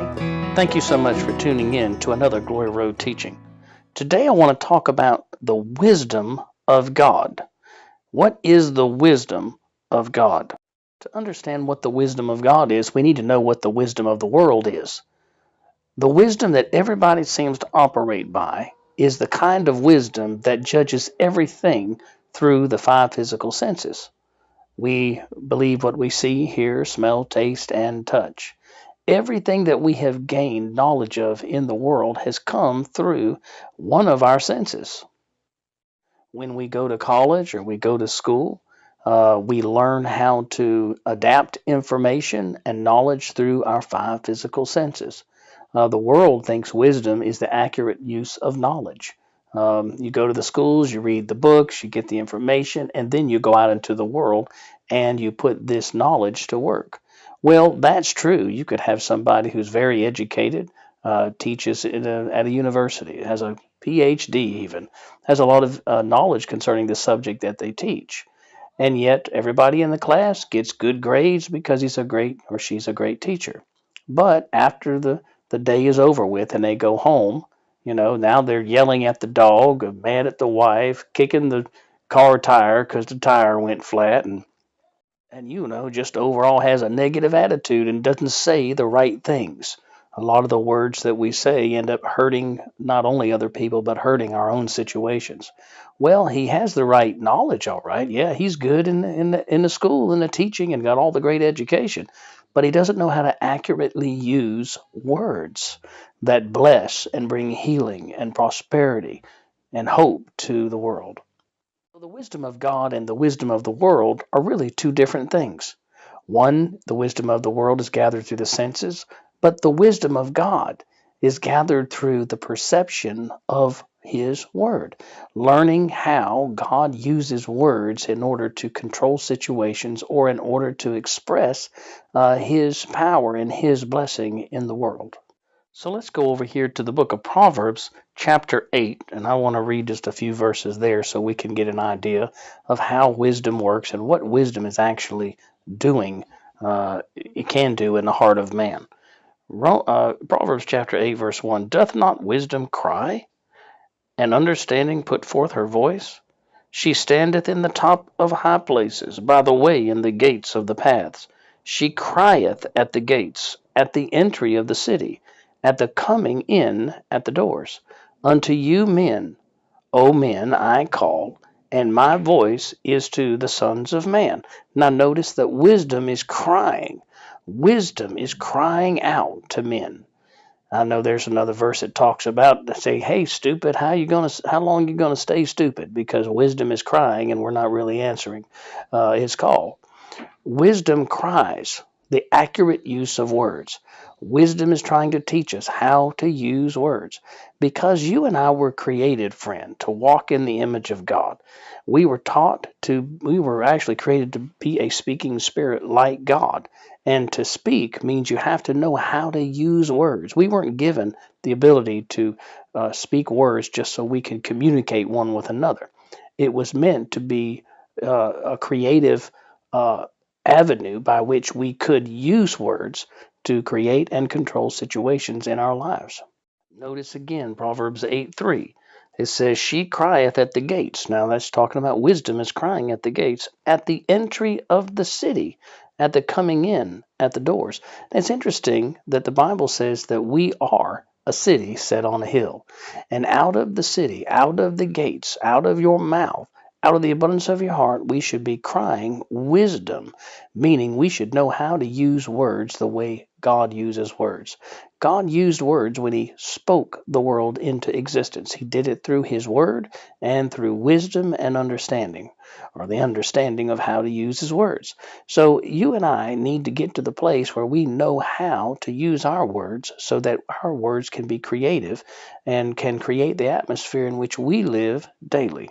everybody. Thank you so much for tuning in to another Glory Road teaching. Today I want to talk about the wisdom of God. What is the wisdom of God? To understand what the wisdom of God is, we need to know what the wisdom of the world is. The wisdom that everybody seems to operate by is the kind of wisdom that judges everything through the five physical senses. We believe what we see, hear, smell, taste, and touch. Everything that we have gained knowledge of in the world has come through one of our senses. When we go to college or we go to school, we learn how to adapt information and knowledge through our five physical senses. The world thinks wisdom is the accurate use of knowledge. You go to the schools, you read the books, you get the information, and then you go out into the world and you put this knowledge to work. Well, that's true. You could have somebody who's very educated, teaches at a university, has a PhD even, has a lot of knowledge concerning the subject that they teach. And yet everybody in the class gets good grades because he's a great or she's a great teacher. But after the day is over with and they go home, now they're yelling at the dog, mad at the wife, kicking the car tire because the tire went flat, and just overall has a negative attitude and doesn't say the right things. A lot of the words that we say end up hurting not only other people but hurting our own situations. Well, he has the right knowledge, all right. Yeah, he's good in the school and the teaching and got all the great education, but he doesn't know how to accurately use words that bless and bring healing and prosperity and hope to the world. The wisdom of God and the wisdom of the world are really two different things. One, the wisdom of the world is gathered through the senses, but the wisdom of God is gathered through the perception of His Word, learning how God uses words in order to control situations or in order to express His power and His blessing in the world. So let's go over here to the book of Proverbs, chapter 8, and I want to read just a few verses there so we can get an idea of how wisdom works and what wisdom is actually doing, it can do in the heart of man. Proverbs chapter 8, verse 1, doth not wisdom cry, and understanding put forth her voice? She standeth in the top of high places, by the way in the gates of the paths. She crieth at the gates, at the entry of the city, at the coming in at the doors. Unto you men, O men, I call, and my voice is to the sons of man. Now notice that wisdom is crying. Wisdom is crying out to men. I know there's another verse that talks about, say, hey, stupid, how long you gonna stay stupid? Because wisdom is crying and we're not really answering his call. Wisdom cries the accurate use of words. Wisdom is trying to teach us how to use words. Because you and I were created, friend, to walk in the image of God. We were actually created to be a speaking spirit like God. And to speak means you have to know how to use words. We weren't given the ability to speak words just so we can communicate one with another. It was meant to be a creative avenue by which we could use words to create and control situations in our lives. Notice again Proverbs 8:3. It says, she crieth at the gates. Now that's talking about wisdom is crying at the gates, at the entry of the city, at the coming in at the doors. And it's interesting that the Bible says that we are a city set on a hill. And out of the city, out of the gates, out of your mouth, out of the abundance of your heart, we should be crying wisdom, meaning we should know how to use words the way God uses words. God used words when He spoke the world into existence. He did it through His Word and through wisdom and understanding, or the understanding of how to use His words. So you and I need to get to the place where we know how to use our words so that our words can be creative and can create the atmosphere in which we live daily.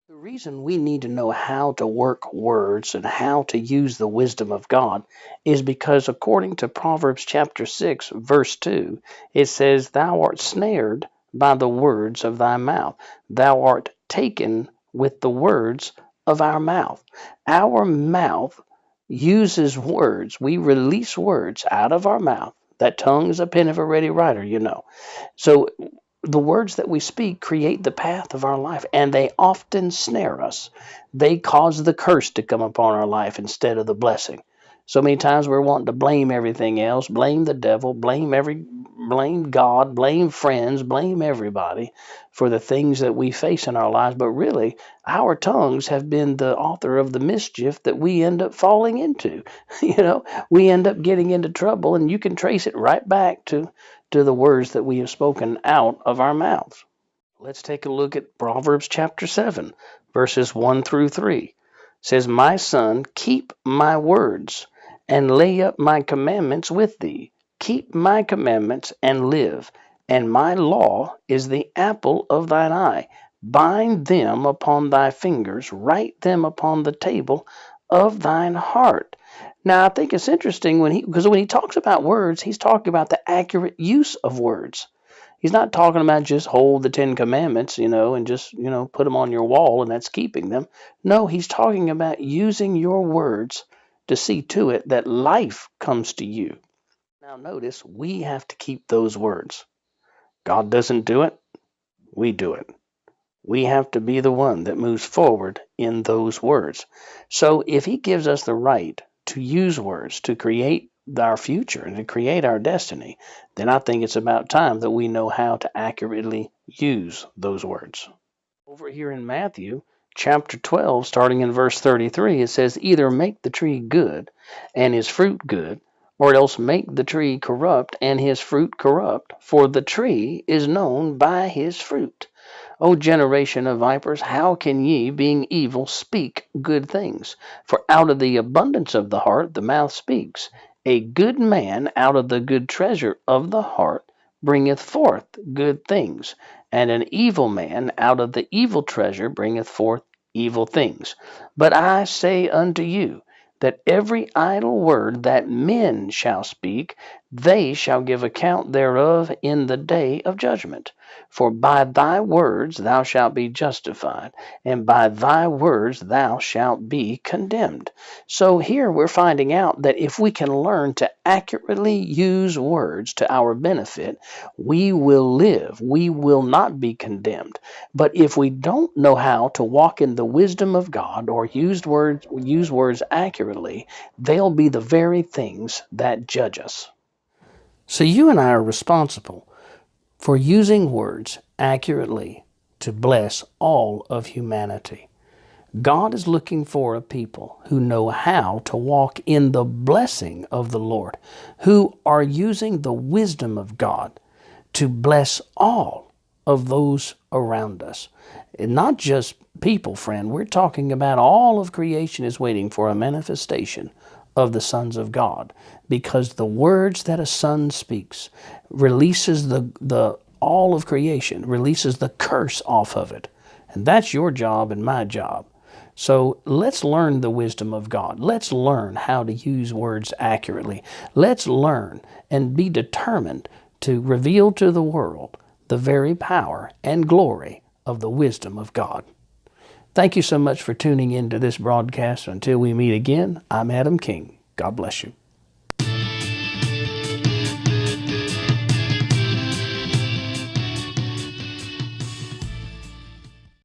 The reason we need to know how to work words and how to use the wisdom of God is because according to Proverbs chapter 6, verse 2, it says, thou art snared by the words of thy mouth. Thou art taken with the words of our mouth. Our mouth uses words. We release words out of our mouth That tongue is a pen of a ready writer, you know. So the words that we speak create the path of our life, and they often snare us. They cause the curse to come upon our life instead of the blessing. So many times we're wanting to blame everything else, blame the devil, blame God, blame friends, blame everybody for the things that we face in our lives. But really, our tongues have been the author of the mischief that we end up falling into. We end up getting into trouble, and you can trace it right back to the words that we have spoken out of our mouths. Let's take a look at Proverbs chapter 7, verses 1 through 3. It says, "My son, keep my words and lay up my commandments with thee. Keep my commandments and live, and my law is the apple of thine eye. Bind them upon thy fingers, write them upon the table of thine heart." Now, I think it's interesting because when he talks about words, he's talking about the accurate use of words. He's not talking about just hold the 10 Commandments, and just, put them on your wall and that's keeping them. No, he's talking about using your words to see to it that life comes to you. Now, notice we have to keep those words. God doesn't do it, we do it. We have to be the one that moves forward in those words. So if he gives us the right to use words to create our future and to create our destiny, then I think it's about time that we know how to accurately use those words. Over here in Matthew chapter 12, starting in verse 33, it says, "Either make the tree good and his fruit good, or else make the tree corrupt and his fruit corrupt, for the tree is known by his fruit. O generation of vipers, how can ye, being evil, speak good things? For out of the abundance of the heart the mouth speaks. A good man out of the good treasure of the heart bringeth forth good things, and an evil man out of the evil treasure bringeth forth evil things. But I say unto you, that every idle word that men shall speak, they shall give account thereof in the day of judgment. For by thy words thou shalt be justified, and by thy words thou shalt be condemned." So here we're finding out that if we can learn to accurately use words to our benefit, we will live. We will not be condemned. But if we don't know how to walk in the wisdom of God or use words accurately, they'll be the very things that judge us. So you and I are responsible for using words accurately to bless all of humanity. God is looking for a people who know how to walk in the blessing of the Lord, who are using the wisdom of God to bless all of those around us. And not just people, friend. We're talking about all of creation is waiting for a manifestation of the sons of God, because the words that a son speaks releases the all of creation, releases the curse off of it. And that's your job and my job. So let's learn the wisdom of God. Let's learn how to use words accurately. Let's learn and be determined to reveal to the world the very power and glory of the wisdom of God. Thank you so much for tuning in to this broadcast. Until we meet again, I'm Adam King. God bless you.